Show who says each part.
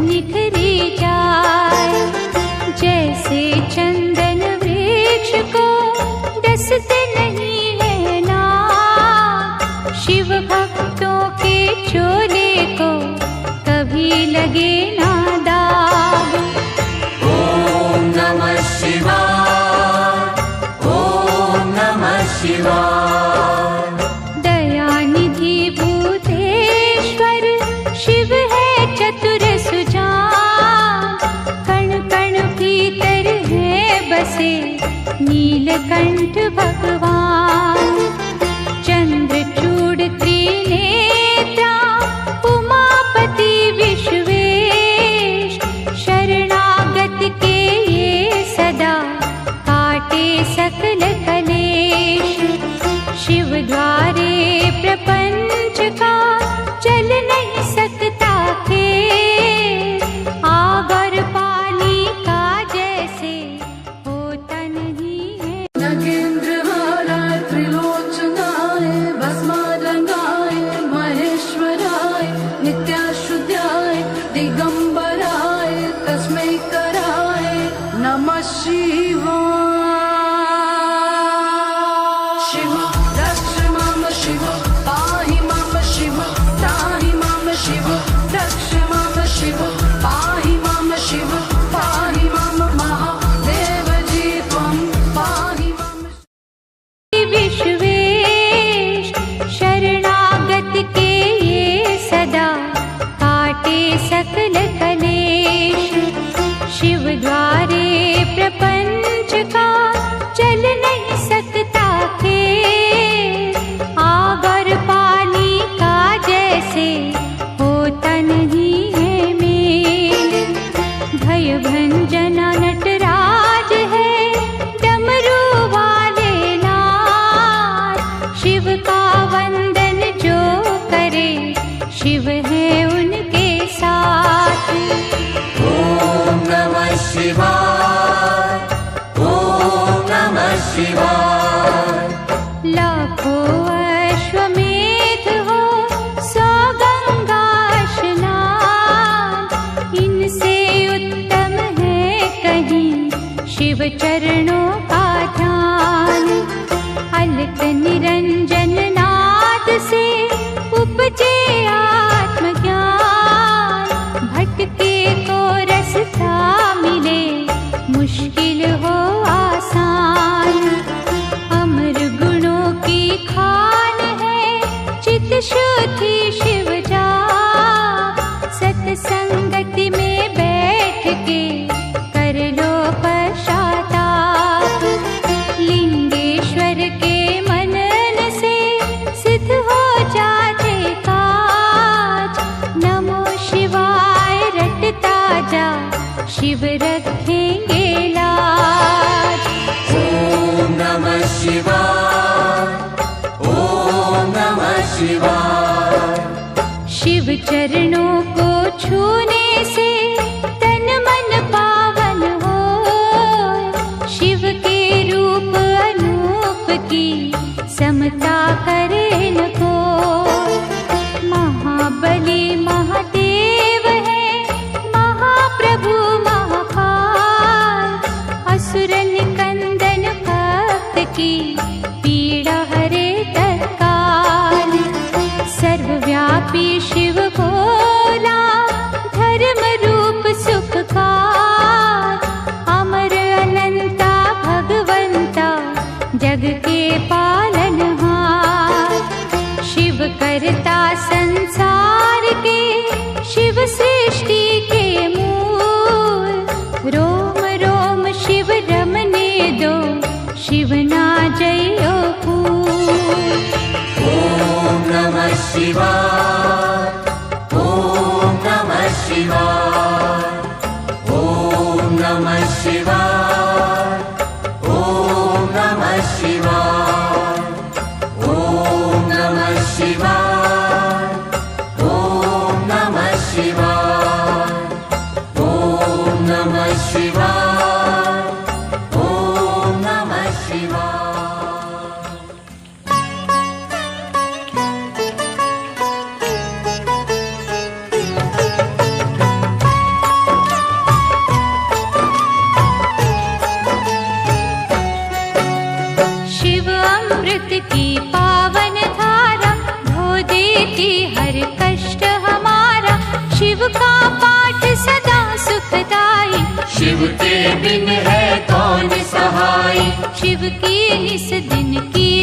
Speaker 1: निखरी जाए। जैसे चंदन वृक्ष को डसते नहीं है ना, शिव भक्तों के चोले को कभी लगे ना दाग।
Speaker 2: ओम नमः शिवाय, ओम नमः शिवाय।
Speaker 1: दयानिधि भूतेश्वर शिव है चतुर सुजान, कण कण भीतर है बसे नीलकंठ भगवान। चंद्रचूड़ त्रिनेत्रा उमापति विश्वेश, शरणागत के ये सदा काटे सकल कलेश। शिव द्वारे प्रपंच का चल नहीं सकता खेल, आग और पानी का जैसे होता नहीं है।
Speaker 3: नगेंद्रहाराय त्रिलोचनाय भस्मारंगाय महेश्वराय नित्याशुद्धाय दिगंबराय तस्मै कराय नमः शिवाय। शिव रक्ष माम शिव पाहि माम शिव त्राहि माम शिव रक्ष माम शिव पाहि माम शिव पाहि माम महादेव जी त्वं पाहि माम।
Speaker 1: विश्वेश शरणागत के ये सदा काटे सकल कलेश। शिव द्वारे प्रपंच का चल नहीं सकता खेल, आग और पानी का जैसे होता नहीं है मेल। भय भंजना नटराज है डमरू वाले लाल, शिव का वंदन जो करे शिव है उनके साथ।
Speaker 2: ओम नमः शिवाय, ओम नमः शिवाय।
Speaker 1: लाखों अश्वमेध हो 100 गंगा स्नान, इनसे उत्तम है कहीं शिव चरणों का ध्यान। अलक निरंजन नाद से उपजे आत्मज्ञान, भटके को रास्ता मिले मुश्किल हो आसान। अमर गुणों की खान है चित शुद्धि शिव जा, सत्संगति में बैठ के कर लो पश्चाताप। लिंगेश्वर के मनन से सिद्ध हो जाते काज, नमो शिवाय रटता जा शिव रखेंगे लाज।
Speaker 2: ओम नमः शिवाय, ओम नमः शिवाय।
Speaker 1: शिव चरणों को छूने से तन मन पावन हो, शिव के रूप अनूप की समता करे न कोई। महाबली महादेव है महाप्रभु महाकाल, असुर निकंदन भक्त की पीड़ा हरे तत्काल। सर्वव्यापी शिव भोला धर्म रूप सुखकार, अमर अनंता भगवंता जग के पालनहार। शिव करता संसार के शिव सृष्टि के मूल, रोम रोम शिव रमने दो शिव ना जयो फूल।
Speaker 2: ओम नमः शिवाय, ओम नमः शिवाय। ओम नमः शिवाय, ओम नमः शिवाय। ओम नमः शिवाय, ओम नमः शिवाय। ओम नमः शिवाय, ओम नमः शिवाय।
Speaker 1: अमृत की पावन धारा धो देती हर कष्ट हमारा। शिव का पाठ सदा सुखदाई,
Speaker 2: शिव के बिन है कौन सहाय।
Speaker 1: शिव की निस दिन की